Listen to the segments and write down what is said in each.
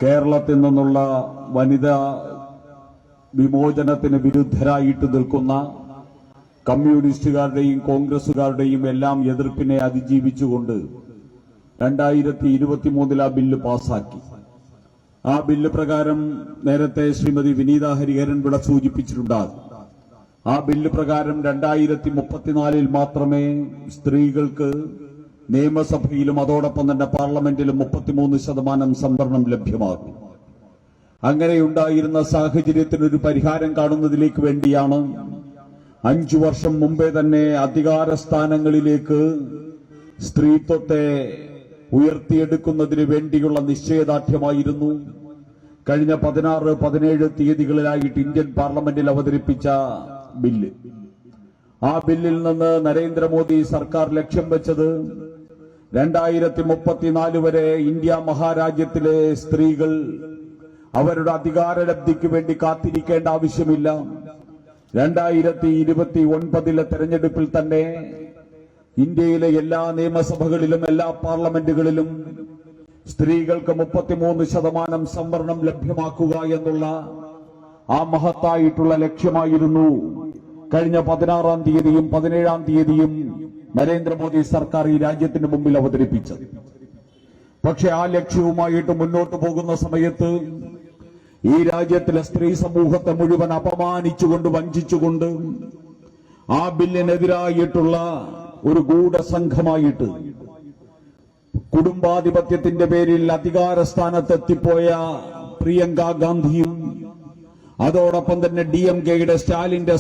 കേരളത്തിൽ നിന്നുള്ള വനിതാ വിമോചനത്തിന് വിരുദ്ധരായിട്ട് നിൽക്കുന്ന കമ്മ്യൂണിസ്റ്റുകാരുടെയും കോൺഗ്രസുകാരുടെയും എല്ലാം എതിർപ്പിനെ അതിജീവിച്ചുകൊണ്ട് 2023 ആ ബില്ല് പാസാക്കി. ആ ബില്ല് പ്രകാരം നേരത്തെ ശ്രീമതി വിനീത ഹരിഹരൻ ഇവിടെ സൂചിപ്പിച്ചിട്ടുണ്ടാകും. ആ ബില്ല് പ്രകാരം 2034 മാത്രമേ സ്ത്രീകൾക്ക് നിയമസഭയിലും അതോടൊപ്പം തന്നെ പാർലമെന്റിലും 33% സംവരണം ലഭ്യമാകും. അങ്ങനെയുണ്ടായിരുന്ന സാഹചര്യത്തിനൊരു പരിഹാരം കാണുന്നതിലേക്ക് വേണ്ടിയാണ് 5 വർഷം മുമ്പേ തന്നെ അധികാര സ്ഥാനങ്ങളിലേക്ക് സ്ത്രീത്വത്തെ ഉയർത്തിയെടുക്കുന്നതിന് വേണ്ടിയുള്ള നിശ്ചയദാർഢ്യമായിരുന്നു കഴിഞ്ഞ 16-17 തീയതികളിലായിട്ട് ഇന്ത്യൻ പാർലമെന്റിൽ അവതരിപ്പിച്ച ബില്ല്. ആ ബില്ലിൽ നിന്ന് നരേന്ദ്രമോദി സർക്കാർ ലക്ഷ്യം വെച്ചത് 2034 വരെ ഇന്ത്യ മഹാരാജ്യത്തിലെ സ്ത്രീകൾ അവരുടെ അധികാരലബ്ധിക്ക് വേണ്ടി കാത്തിരിക്കേണ്ട ആവശ്യമില്ല. 2029 തെരഞ്ഞെടുപ്പിൽ തന്നെ ഇന്ത്യയിലെ എല്ലാ നിയമസഭകളിലും എല്ലാ പാർലമെന്റുകളിലും സ്ത്രീകൾക്ക് 33% സംവരണം ലഭ്യമാക്കുക എന്നുള്ള ആ മഹത്തായിട്ടുള്ള ലക്ഷ്യമായിരുന്നു കഴിഞ്ഞ 16-ാം തീയതിയും 17-ാം തീയതിയും നരേന്ദ്രമോദി സർക്കാർ ഈ രാജ്യത്തിന് മുമ്പിൽ അവതരിപ്പിച്ചത്. പക്ഷെ ആ ലക്ഷ്യവുമായിട്ട് മുന്നോട്ട് പോകുന്ന സമയത്ത് ഈ രാജ്യത്തിലെ സ്ത്രീ സമൂഹത്തെ മുഴുവൻ അപമാനിച്ചുകൊണ്ട് വഞ്ചിച്ചുകൊണ്ട് ആ ബില്ലിനെതിരായിട്ടുള്ള ഒരു ഗൂഢസംഘമായിട്ട് കുടുംബാധിപത്യത്തിന്റെ പേരിൽ അധികാര സ്ഥാനത്തെത്തിപ്പോയ പ്രിയങ്ക ഗാന്ധിയും അതോടൊപ്പം തന്നെ DMKയുടെ സ്റ്റാലിന്റെ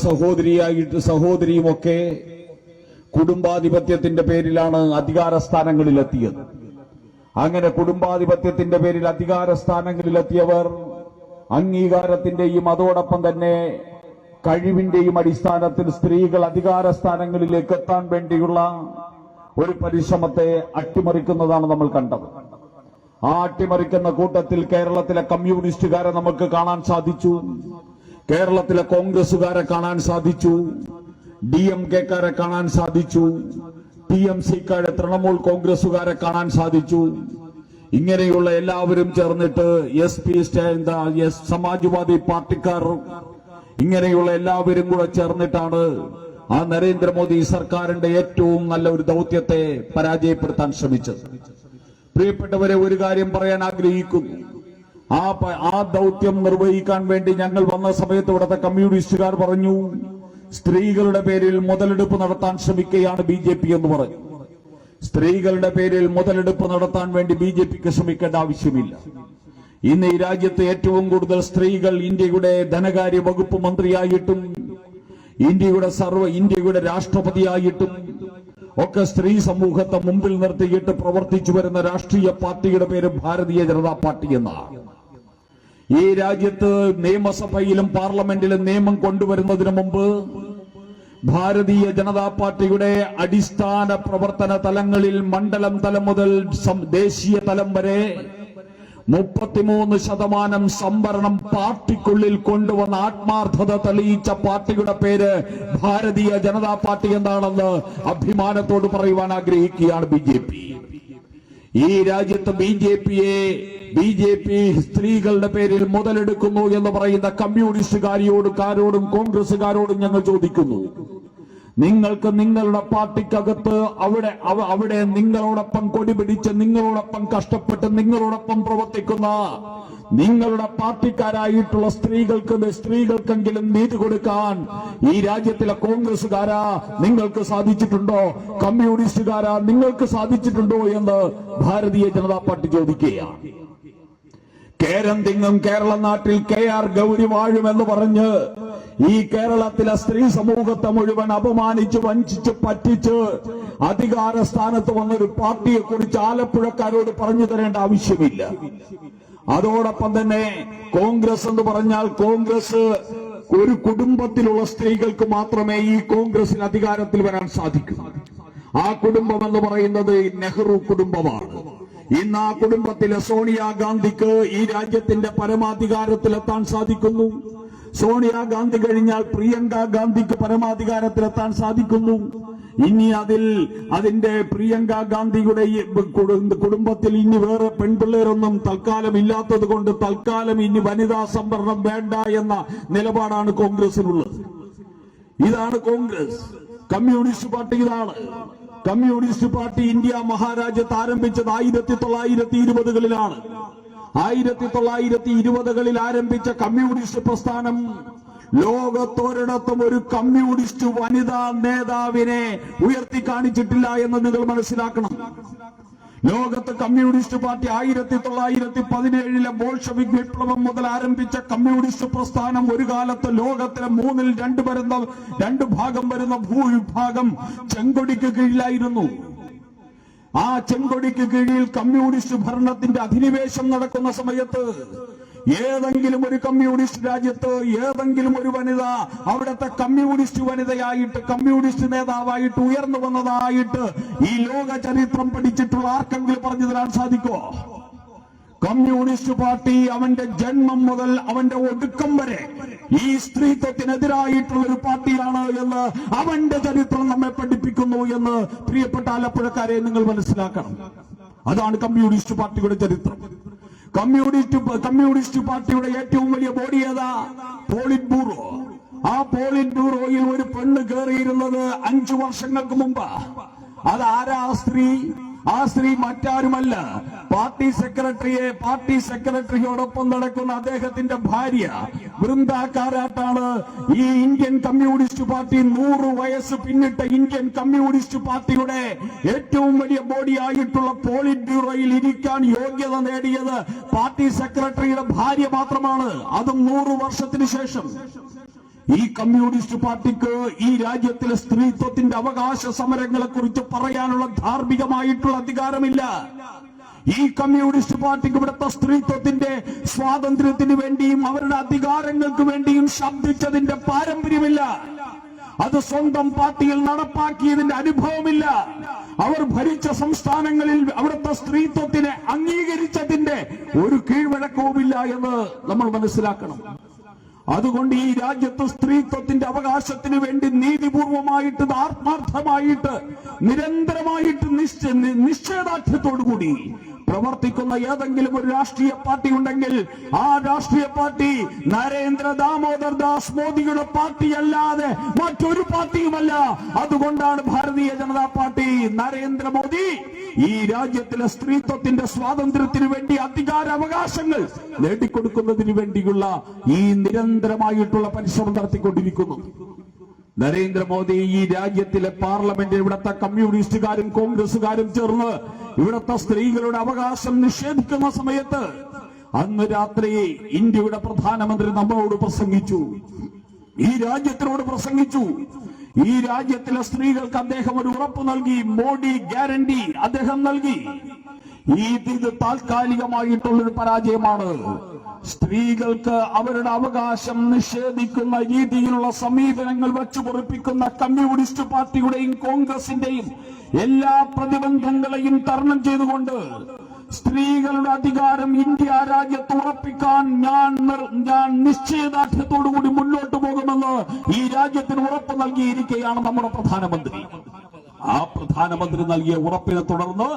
സഹോദരിയുമൊക്കെ കുടുംബാധിപത്യത്തിന്റെ പേരിലാണ് അധികാര സ്ഥാനങ്ങളിലെത്തിയത്. അങ്ങനെ കുടുംബാധിപത്യത്തിന്റെ പേരിൽ അധികാര സ്ഥാനങ്ങളിലെത്തിയവർ അംഗീകാരത്തിന്റെയും അതോടൊപ്പം തന്നെ കഴിവിന്റെയും അടിസ്ഥാനത്തിൽ സ്ത്രീകൾ അധികാര സ്ഥാനങ്ങളിലേക്ക് എത്താൻ വേണ്ടിയുള്ള ഒരു പരിശ്രമത്തെ അട്ടിമറിക്കുന്നതാണ് നമ്മൾ കണ്ടത്. ആ അട്ടിമറിക്കുന്ന കൂട്ടത്തിൽ കേരളത്തിലെ കമ്മ്യൂണിസ്റ്റുകാരെ നമുക്ക് കാണാൻ സാധിച്ചു, കേരളത്തിലെ കോൺഗ്രസുകാരെ കാണാൻ സാധിച്ചു, DMKക്കാരെ കാണാൻ സാധിച്ചു, TMCക്കാരെ തൃണമൂൽ കോൺഗ്രസുകാരെ കാണാൻ സാധിച്ചു. ഇങ്ങനെയുള്ള എല്ലാവരും ചേർന്നിട്ട് സമാജ്വാദി പാർട്ടിക്കാർ ഇങ്ങനെയുള്ള എല്ലാവരും കൂടെ ചേർന്നിട്ടാണ് ആ നരേന്ദ്രമോദി സർക്കാരിന്റെ ഏറ്റവും നല്ല ഒരു ദൗത്യത്തെ പരാജയപ്പെടുത്താൻ ശ്രമിച്ചത്. പ്രിയപ്പെട്ടവരെ, ഒരു കാര്യം പറയാൻ ആഗ്രഹിക്കുന്നു. ആ ദൗത്യം നിർവഹിക്കാൻ വേണ്ടി ഞങ്ങൾ വന്ന സമയത്ത് ഇവിടുത്തെ കമ്മ്യൂണിസ്റ്റുകാർ പറഞ്ഞു, സ്ത്രീകളുടെ പേരിൽ മുതലെടുപ്പ് നടത്താൻ ശ്രമിക്കുകയാണ് BJP എന്ന് പറഞ്ഞു. സ്ത്രീകളുടെ പേരിൽ മുതലെടുപ്പ് നടത്താൻ വേണ്ടി BJPക്ക് ശ്രമിക്കേണ്ട ആവശ്യമില്ല. ഇന്ന് ഈ രാജ്യത്ത് ഏറ്റവും കൂടുതൽ സ്ത്രീകൾ ഇന്ത്യയുടെ ധനകാര്യ വകുപ്പ് മന്ത്രിയായിട്ടും ഇന്ത്യയുടെ രാഷ്ട്രപതിയായിട്ടും ഒക്കെ സ്ത്രീ സമൂഹത്തെ മുമ്പിൽ നിർത്തിയിട്ട് പ്രവർത്തിച്ചു വരുന്ന രാഷ്ട്രീയ പാർട്ടിയുടെ പേര് ഭാരതീയ ജനതാ പാർട്ടി എന്നാണ്. ഈ രാജ്യത്ത് നിയമസഭയിലും പാർലമെന്റിലും നിയമം കൊണ്ടുവരുന്നതിന് മുമ്പ് ഭാരതീയ ജനതാ പാർട്ടിയുടെ അടിസ്ഥാന പ്രവർത്തന തലങ്ങളിൽ മണ്ഡലം തലം മുതൽ ദേശീയ തലം വരെ 33% സംവരണം പാർട്ടിക്കുള്ളിൽ കൊണ്ടുവന്ന ആത്മാർത്ഥത തെളിയിച്ച പാർട്ടിയുടെ പേര് ഭാരതീയ ജനതാ പാർട്ടി എന്താണെന്ന് അഭിമാനത്തോട് പറയുവാൻ ആഗ്രഹിക്കുകയാണ് BJP. ഈ രാജ്യത്ത് BJP സ്ത്രീകളുടെ പേരിൽ മുതലെടുക്കുന്നു എന്ന് പറയുന്ന കമ്മ്യൂണിസ്റ്റുകാരോടും കോൺഗ്രസുകാരോടും ഞങ്ങൾ ചോദിക്കുന്നു, നിങ്ങൾക്ക് നിങ്ങളുടെ പാർട്ടിക്കകത്ത് അവിടെ നിങ്ങളോടൊപ്പം കൊടിപിടിച്ച് നിങ്ങളോടൊപ്പം കഷ്ടപ്പെട്ട് നിങ്ങളോടൊപ്പം പ്രവർത്തിക്കുന്ന നിങ്ങളുടെ പാർട്ടിക്കാരായിട്ടുള്ള സ്ത്രീകൾക്കെങ്കിലും നീതി കൊടുക്കാൻ ഈ രാജ്യത്തിലെ കോൺഗ്രസുകാരാ നിങ്ങൾക്ക് സാധിച്ചിട്ടുണ്ടോ? കമ്മ്യൂണിസ്റ്റുകാരാ നിങ്ങൾക്ക് സാധിച്ചിട്ടുണ്ടോ എന്ന് ഭാരതീയ ജനതാ പാർട്ടി ചോദിക്കുകയാണ്. കേരം തിങ്ങും കേരള നാട്ടിൽ KR ഗൗരി വാഴുമെന്ന് പറഞ്ഞ് ഈ കേരളത്തിലെ സ്ത്രീ സമൂഹത്തെ മുഴുവൻ അപമാനിച്ച് വഞ്ചിച്ച് പറ്റിച്ച് അധികാര സ്ഥാനത്ത് വന്നൊരു പാർട്ടിയെ കുറിച്ച് ആലപ്പുഴക്കാരോട് പറഞ്ഞു തരേണ്ട ആവശ്യമില്ല. അതോടൊപ്പം തന്നെ കോൺഗ്രസ് എന്ന് പറഞ്ഞാൽ കോൺഗ്രസ് ഒരു കുടുംബത്തിലുള്ള സ്ത്രീകൾക്ക് മാത്രമേ ഈ കോൺഗ്രസിന് അധികാരത്തിൽ വരാൻ സാധിക്കൂ. ആ കുടുംബം എന്ന് പറയുന്നത് നെഹ്റു കുടുംബമാണ്. ഇന്ന് ആ കുടുംബത്തിലെ സോണിയാഗാന്ധിക്ക് ഈ രാജ്യത്തിന്റെ പരമാധികാരത്തിലെത്താൻ സാധിക്കുന്നു. സോണിയാഗാന്ധി കഴിഞ്ഞാൽ പ്രിയങ്ക ഗാന്ധിക്ക് പരമാധികാരത്തിലെത്താൻ സാധിക്കുന്നു. ഇനി അതിന്റെ പ്രിയങ്ക ഗാന്ധിയുടെ കുടുംബത്തിൽ ഇനി വേറെ പെൺപിള്ളേരൊന്നും തൽക്കാലം ഇല്ലാത്തത് കൊണ്ട് തൽക്കാലം ഇനി വനിതാ സംവരണം വേണ്ട എന്ന നിലപാടാണ് കോൺഗ്രസിനുള്ളത്. ഇതാണ് കോൺഗ്രസ്. കമ്മ്യൂണിസ്റ്റ് പാർട്ടി ഇതാണ്. കമ്മ്യൂണിസ്റ്റ് പാർട്ടി ഇന്ത്യ മഹാരാജ്യത്ത് ആരംഭിച്ചത് 1920കളിലാണ്. 1920കളിൽ ആരംഭിച്ച കമ്മ്യൂണിസ്റ്റ് പ്രസ്ഥാനം ലോകത്തൊരിടത്തും ഒരു കമ്മ്യൂണിസ്റ്റ് വനിതാ നേതാവിനെ ഉയർത്തി കാണിച്ചിട്ടില്ല എന്ന് നിങ്ങൾ മനസ്സിലാക്കണം. ലോകത്ത് കമ്മ്യൂണിസ്റ്റ് പാർട്ടി 1917 ബോൾഷെവിക് വിപ്ലവം മുതൽ ആരംഭിച്ച കമ്മ്യൂണിസ്റ്റ് പ്രസ്ഥാനം ഒരു കാലത്ത് ലോകത്തിലെ 2 ഭാഗം വരുന്ന ഭൂവിഭാഗം ചെങ്കൊടിക്ക് കീഴിലായിരുന്നു. ആ ചെങ്കൊടിക്ക് കീഴിൽ കമ്മ്യൂണിസ്റ്റ് ഭരണത്തിന്റെ അധിനിവേശം നടക്കുന്ന സമയത്ത് ഏതെങ്കിലും ഒരു കമ്മ്യൂണിസ്റ്റ് രാജ്യത്ത് ഏതെങ്കിലും ഒരു വനിത അവിടുത്തെ കമ്മ്യൂണിസ്റ്റ് വനിതയായിട്ട് കമ്മ്യൂണിസ്റ്റ് നേതാവായിട്ട് ഉയർന്നു വന്നതായിട്ട് ഈ ലോക ചരിത്രം പഠിച്ചിട്ടുള്ള ആർക്കെങ്കിലും പറഞ്ഞു തരാൻ സാധിക്കോ? കമ്മ്യൂണിസ്റ്റ് പാർട്ടി അവന്റെ ജന്മം മുതൽ അവന്റെ ഒടുക്കം വരെ ഈ സ്ത്രീത്വത്തിനെതിരായിട്ടുള്ള ഒരു പാർട്ടിയാണ് എന്ന് അവന്റെ ചരിത്രം നമ്മെ പഠിപ്പിക്കുന്നു എന്ന് പ്രിയപ്പെട്ട ആലപ്പുഴക്കാരെ നിങ്ങൾ മനസ്സിലാക്കണം. അതാണ് കമ്മ്യൂണിസ്റ്റ് പാർട്ടിയുടെ ചരിത്രം. കമ്മ്യൂണിസ്റ്റ് പാർട്ടിയുടെ ഏറ്റവും വലിയ ബോഡി ഏതാ? Polit bureau. ആ പോളിറ്റ് ബ്യൂറോയിൽ ഒരു പെണ്ണ് കയറിയിരുന്നത് 5 വർഷങ്ങൾക്ക് മുമ്പ്. അത് ആരാ? ആ സ്ത്രീ മറ്റാരുമല്ല, പാർട്ടി സെക്രട്ടറിയോടൊപ്പം നടക്കുന്ന അദ്ദേഹത്തിന്റെ ഭാര്യ വൃന്ദ കാരാട്ടാണ്. ഈ ഇന്ത്യൻ കമ്മ്യൂണിസ്റ്റ് പാർട്ടി 100 വയസ്സ് പിന്നിട്ട ഇന്ത്യൻ കമ്മ്യൂണിസ്റ്റ് പാർട്ടിയുടെ ഏറ്റവും വലിയ ബോഡി ആയിട്ടുള്ള പോളിറ്റ് ബ്യൂറോയിൽ ഇരിക്കാൻ യോഗ്യത നേടിയത് പാർട്ടി സെക്രട്ടറിയുടെ ഭാര്യ മാത്രമാണ്. അതും 100 വർഷത്തിന് ശേഷം. ഈ കമ്മ്യൂണിസ്റ്റ് പാർട്ടിക്ക് ഈ രാജ്യത്തിലെ സ്ത്രീത്വത്തിന്റെ അവകാശ സമരങ്ങളെ കുറിച്ച് പറയാനുള്ള ധാർമ്മികമായിട്ടുള്ള അധികാരമില്ല. ഈ കമ്മ്യൂണിസ്റ്റ് പാർട്ടിക്ക് ഇവിടുത്തെ സ്ത്രീത്വത്തിന്റെ സ്വാതന്ത്ര്യത്തിന് വേണ്ടിയും അവരുടെ അധികാരങ്ങൾക്ക് വേണ്ടിയും ശബ്ദിച്ചതിന്റെ പാരമ്പര്യമില്ല. അത് സ്വന്തം പാർട്ടിയിൽ നടപ്പാക്കിയതിന്റെ അനുഭവമില്ല. അവർ ഭരിച്ച സംസ്ഥാനങ്ങളിൽ അവിടുത്തെ സ്ത്രീത്വത്തിനെ അംഗീകരിച്ചതിന്റെ ഒരു കീഴ്വഴക്കവുമില്ല എന്ന് നമ്മൾ മനസ്സിലാക്കണം. അതുകൊണ്ട് ഈ രാജ്യത്ത് സ്ത്രീത്വത്തിന്റെ അവകാശത്തിന് വേണ്ടി നീതിപൂർവമായിട്ട് ആത്മാർത്ഥമായിട്ട് നിരന്തരമായിട്ട് നിശ്ചയദാർഢ്യത്തോടുകൂടി പ്രവർത്തിക്കുന്ന ഏതെങ്കിലും ഒരു രാഷ്ട്രീയ പാർട്ടി ഉണ്ടെങ്കിൽ ആ രാഷ്ട്രീയ പാർട്ടി നരേന്ദ്ര ദാമോദർ ദാസ് മോദിയുടെ പാർട്ടി അല്ലാതെ മറ്റൊരു പാർട്ടിയുമല്ല. അതുകൊണ്ടാണ് ഭാരതീയ ജനതാ പാർട്ടി നരേന്ദ്രമോദി ഈ രാജ്യത്തിലെ സ്ത്രീത്വത്തിന്റെ സ്വാതന്ത്ര്യത്തിന് വേണ്ടി അധികാരാവകാശങ്ങൾ നേടിക്കൊടുക്കുന്നതിന് വേണ്ടിയുള്ള ഈ നിരന്തരമായിട്ടുള്ള പരിശ്രമം നടത്തിക്കൊണ്ടിരിക്കുന്നു. നരേന്ദ്രമോദി ഈ രാജ്യത്തിലെ പാർലമെന്റിൽ ഇവിടുത്തെ കമ്മ്യൂണിസ്റ്റുകാരും കോൺഗ്രസുകാരും ചേർന്ന് ഇവിടുത്തെ സ്ത്രീകളുടെ അവകാശം നിഷേധിക്കുന്ന സമയത്ത് അന്ന് രാത്രി ഇന്ത്യയുടെ പ്രധാനമന്ത്രി നമ്മളോട് പ്രസംഗിച്ചു, ഈ രാജ്യത്തിനോട് പ്രസംഗിച്ചു. ഈ രാജ്യത്തിലെ സ്ത്രീകൾക്ക് അദ്ദേഹം ഒരു ഉറപ്പ് നൽകി, മോഡി ഗ്യാരണ്ടി അദ്ദേഹം നൽകി. ഇത് താൽക്കാലികമായിട്ടുള്ളൊരു പരാജയമാണ്. സ്ത്രീകൾക്ക് അവരുടെ അവകാശം നിഷേധിക്കുന്ന രീതിയിലുള്ള സമീപനങ്ങൾ വച്ചു പൊറിപ്പിക്കുന്ന കമ്മ്യൂണിസ്റ്റ് പാർട്ടിയുടെയും കോൺഗ്രസിന്റെയും എല്ലാ പ്രതിബന്ധങ്ങളെയും തരണം ചെയ്തുകൊണ്ട് സ്ത്രീകളുടെ അധികാരം ഇന്ത്യ രാജ്യത്ത് ഉറപ്പിക്കാൻ ഞാൻ നിശ്ചയദാർഢ്യത്തോടുകൂടി മുന്നോട്ട് പോകുമെന്ന് ഈ രാജ്യത്തിന് ഉറപ്പ് നൽകിയിരിക്കുകയാണ് നമ്മുടെ പ്രധാനമന്ത്രി. ആ പ്രധാനമന്ത്രി നൽകിയ ഉറപ്പിനെ തുടർന്ന്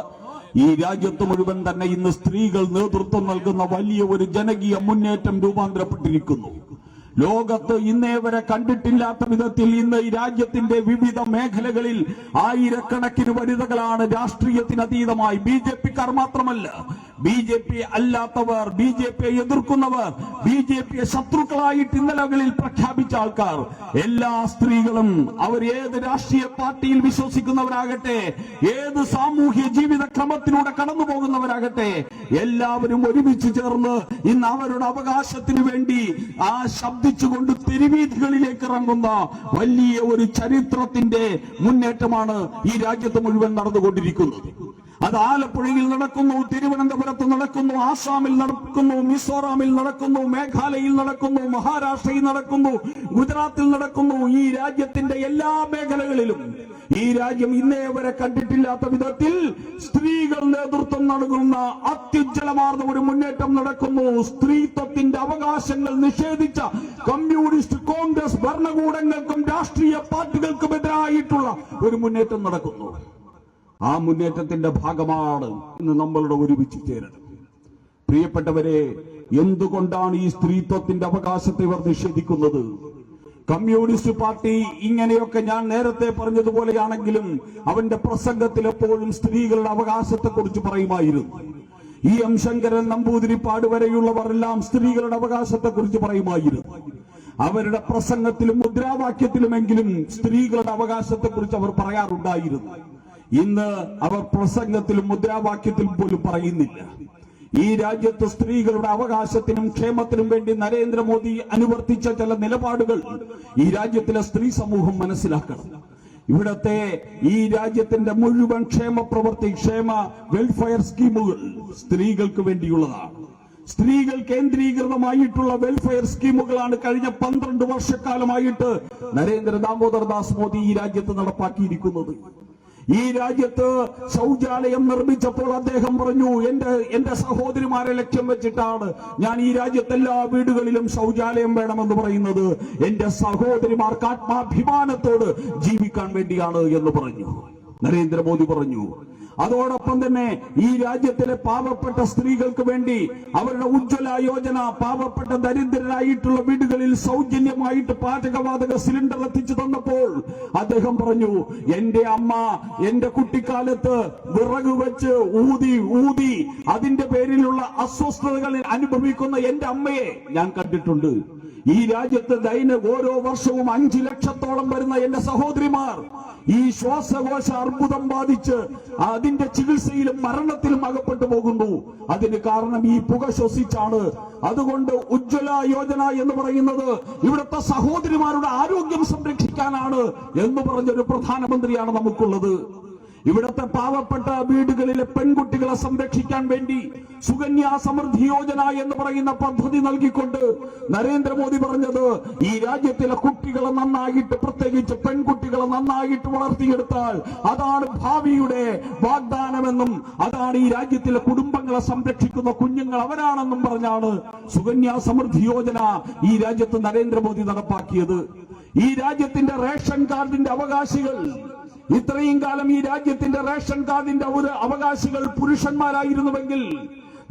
ഈ രാജ്യത്ത് മുഴുവൻ തന്നെ ഇന്ന് സ്ത്രീകൾ നേതൃത്വം നൽകുന്ന വലിയ ഒരു ജനകീയ മുന്നേറ്റം രൂപാന്തരപ്പെട്ടിരിക്കുന്നു. ലോകത്ത് ഇന്നേ വരെ കണ്ടിട്ടില്ലാത്ത വിധത്തിൽ ഇന്ന് ഈ രാജ്യത്തിന്റെ വിവിധ മേഖലകളിൽ ആയിരക്കണക്കിന് വനിതകളാണ് രാഷ്ട്രീയത്തിനതീതമായി. BJP-ക്കാർ മാത്രമല്ല, BJP അല്ലാത്തവർ, BJP എതിർക്കുന്നവർ, BJP ശത്രുക്കളായിട്ട് ഇന്നലകളിൽ പ്രഖ്യാപിച്ച ആൾക്കാർ, എല്ലാ സ്ത്രീകളും അവർ ഏത് രാഷ്ട്രീയ പാർട്ടിയിൽ വിശ്വസിക്കുന്നവരാകട്ടെ, ഏത് സാമൂഹ്യ ജീവിത ക്രമത്തിലൂടെ കടന്നു പോകുന്നവരാകട്ടെ, എല്ലാവരും ഒരുമിച്ച് ചേർന്ന് ഇന്ന് അവരുടെ അവകാശത്തിന് വേണ്ടി ആ ശബ്ദിച്ചുകൊണ്ട് തെരുവീഥികളിലേക്ക് ഇറങ്ങുന്ന വലിയ ഒരു ചരിത്രത്തിന്റെ മുന്നേറ്റമാണ് ഈ രാജ്യത്ത് മുഴുവൻ നടന്നുകൊണ്ടിരിക്കുന്നത്. അത് ആലപ്പുഴയിൽ നടക്കുന്നു, തിരുവനന്തപുരത്ത് നടക്കുന്നു, ആസാമിൽ നടക്കുന്നു, മിസോറാമിൽ നടക്കുന്നു, മേഘാലയയിൽ നടക്കുന്നു, മഹാരാഷ്ട്രയിൽ നടക്കുന്നു, ഗുജറാത്തിൽ നടക്കുന്നു. ഈ രാജ്യത്തിന്റെ എല്ലാ മേഖലകളിലും ഈ രാജ്യം ഇന്നേ വരെ കണ്ടിട്ടില്ലാത്ത വിധത്തിൽ സ്ത്രീകൾ നേതൃത്വം നൽകുന്ന അത്യുജ്വലമാർന്ന ഒരു മുന്നേറ്റം നടക്കുന്നു. സ്ത്രീത്വത്തിന്റെ അവകാശങ്ങൾ നിഷേധിച്ച കമ്മ്യൂണിസ്റ്റ് കോൺഗ്രസ് ഭരണകൂടങ്ങൾക്കും രാഷ്ട്രീയ പാർട്ടികൾക്കുമെതിരായിട്ടുള്ള ഒരു മുന്നേറ്റം നടക്കുന്നു. ആ മുന്നേറ്റത്തിന്റെ ഭാഗമാണ് ഇന്ന് നമ്മളുടെ ഒരുമിച്ച് ചേരുന്നത്. പ്രിയപ്പെട്ടവരെ, എന്തുകൊണ്ടാണ് ഈ സ്ത്രീത്വത്തിന്റെ അവകാശത്തെ ഇവർ നിഷേധിക്കുന്നത്? കമ്മ്യൂണിസ്റ്റ് പാർട്ടി ഇങ്ങനെയൊക്കെ ഞാൻ നേരത്തെ പറഞ്ഞതുപോലെയാണെങ്കിലും അവന്റെ പ്രസംഗത്തിൽ എപ്പോഴും സ്ത്രീകളുടെ അവകാശത്തെക്കുറിച്ച് പറയുമായിരുന്നു. ഈ എം ശങ്കരൻ നമ്പൂതിരിപ്പാട് വരെയുള്ളവരെല്ലാം സ്ത്രീകളുടെ അവകാശത്തെക്കുറിച്ച് പറയുമായിരുന്നു. അവരുടെ പ്രസംഗത്തിലും മുദ്രാവാക്യത്തിലുമെങ്കിലും സ്ത്രീകളുടെ അവകാശത്തെക്കുറിച്ച് അവർ പറയാറുണ്ടായിരുന്നു. ഇന്ന് അവർ പ്രസംഗത്തിലും മുദ്രാവാക്യത്തിലും പോലും പറയുന്നില്ല. ഈ രാജ്യത്ത് സ്ത്രീകളുടെ അവകാശത്തിനും ക്ഷേമത്തിനും വേണ്ടി നരേന്ദ്രമോദി അനുവർത്തിച്ച ചില നിലപാടുകൾ ഈ രാജ്യത്തിലെ സ്ത്രീ സമൂഹം മനസ്സിലാക്കണം. ഇവിടത്തെ ഈ രാജ്യത്തിന്റെ മുഴുവൻ ക്ഷേമ വെൽഫെയർ സ്കീമുകൾ സ്ത്രീകൾക്ക് വേണ്ടിയുള്ളതാണ്. സ്ത്രീകൾ കേന്ദ്രീകൃതമായിട്ടുള്ള വെൽഫെയർ സ്കീമുകളാണ് കഴിഞ്ഞ 12 വർഷക്കാലമായിട്ട് നരേന്ദ്ര ദാമോദർ ദാസ് മോദി ഈ രാജ്യത്ത് നടപ്പാക്കിയിരിക്കുന്നത്. ഈ രാജ്യത്ത് ശൗചാലയം നിർമ്മിച്ചപ്പോൾ അദ്ദേഹം പറഞ്ഞു, എന്റെ സഹോദരിമാരെ ലക്ഷ്യം വെച്ചിട്ടാണ് ഞാൻ ഈ രാജ്യത്തെ എല്ലാ വീടുകളിലും ശൗചാലയം വേണമെന്ന് പറയുന്നത്. എന്റെ സഹോദരിമാർക്ക് ആത്മാഭിമാനത്തോട് ജീവിക്കാൻ വേണ്ടിയാണ് എന്ന് പറഞ്ഞു നരേന്ദ്രമോദി പറഞ്ഞു. അതോടൊപ്പം തന്നെ ഈ രാജ്യത്തിലെ പാവപ്പെട്ട സ്ത്രീകൾക്ക് വേണ്ടി അവരുടെ ഉജ്ജ്വല യോജന പാവപ്പെട്ട ദരിദ്രരായിട്ടുള്ള വീടുകളിൽ സൗജന്യമായിട്ട് പാചകവാതക സിലിണ്ടർ എത്തിച്ചു തന്നപ്പോൾ അദ്ദേഹം പറഞ്ഞു, എന്റെ അമ്മ എന്റെ കുട്ടിക്കാലത്ത് വിറക് വെച്ച് ഊതി അതിന്റെ പേരിലുള്ള അസ്വസ്ഥതകൾ അനുഭവിക്കുന്ന എന്റെ അമ്മയെ ഞാൻ കണ്ടിട്ടുണ്ട്. ഈ രാജ്യത്ത് ഓരോ വർഷവും 5 ലക്ഷത്തോളം വരുന്ന എന്റെ സഹോദരിമാർ ഈ ശ്വാസകോശ അർബുദം ബാധിച്ച് അതിന്റെ ചികിത്സയിലും മരണത്തിലും അകപ്പെട്ടു പോകുന്നു. അതിന് കാരണം ഈ പുക ശ്വസിച്ചാണ്. അതുകൊണ്ട് ഉജ്ജ്വല യോജന എന്ന് പറയുന്നത് ഇവിടുത്തെ സഹോദരിമാരുടെ ആരോഗ്യം സംരക്ഷിക്കാനാണ് എന്ന് പറഞ്ഞൊരു പ്രധാനമന്ത്രിയാണ് നമുക്കുള്ളത്. ഇവിടത്തെ പാവപ്പെട്ട വീടുകളിലെ പെൺകുട്ടികളെ സംരക്ഷിക്കാൻ വേണ്ടി സുകന്യാ സമൃദ്ധി യോജന എന്ന് പറയുന്ന പദ്ധതി നൽകിക്കൊണ്ട് നരേന്ദ്രമോദി പറഞ്ഞത്, ഈ രാജ്യത്തിലെ കുട്ടികളെ നന്നായിട്ട്, പ്രത്യേകിച്ച് പെൺകുട്ടികളെ നന്നായിട്ട് വളർത്തിയെടുത്താൽ അതാണ് ഭാവിയുടെ വാഗ്ദാനമെന്നും അതാണ് ഈ രാജ്യത്തിലെ കുടുംബങ്ങളെ സംരക്ഷിക്കുന്ന കുഞ്ഞുങ്ങൾ അവരാണെന്നും പറഞ്ഞാണ് സുകന്യാ സമൃദ്ധി യോജന ഈ രാജ്യത്ത് നരേന്ദ്രമോദി നടപ്പാക്കിയത്. ഈ രാജ്യത്തിന്റെ റേഷൻ കാർഡിന്റെ അവകാശികൾ, ഇത്രയും കാലം ഈ രാജ്യത്തിന്റെ റേഷൻ കാർഡിന്റെ അവകാശികൾ പുരുഷന്മാരായിരുന്നുവെങ്കിൽ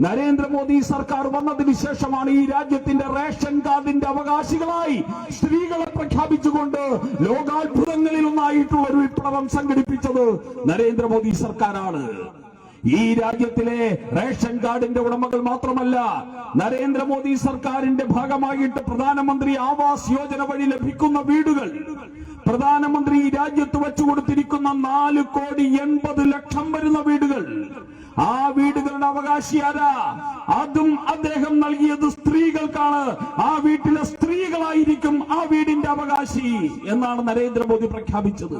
നരേന്ദ്രമോദി സർക്കാർ വന്നതിന് ശേഷമാണ് ഈ രാജ്യത്തിന്റെ റേഷൻ കാർഡിന്റെ അവകാശികളായി സ്ത്രീകളെ പ്രഖ്യാപിച്ചുകൊണ്ട് ലോകാത്ഭുതങ്ങളിൽ ഒന്നായിട്ടുള്ള ഒരു വിപ്ലവം സംഘടിപ്പിച്ചത് നരേന്ദ്രമോദി സർക്കാരാണ്. ഈ രാജ്യത്തിലെ റേഷൻ കാർഡിന്റെ ഉടമകൾ മാത്രമല്ല, നരേന്ദ്രമോദി സർക്കാരിന്റെ ഭാഗമായിട്ട് പ്രധാനമന്ത്രി ആവാസ് യോജന വഴി ലഭിക്കുന്ന വീടുകൾ, പ്രധാനമന്ത്രി ഈ രാജ്യത്ത് വെച്ചു കൊടുത്തിരിക്കുന്ന 4,80,00,000 വരുന്ന വീടുകൾ, ആ വീടുകളുടെ അവകാശിയാരാ? അതും അദ്ദേഹം നൽകിയത് സ്ത്രീകൾക്കാണ്. ആ വീട്ടിലെ സ്ത്രീകളായിരിക്കും ആ വീടിന്റെ അവകാശി എന്നാണ് നരേന്ദ്രമോദി പ്രഖ്യാപിച്ചത്.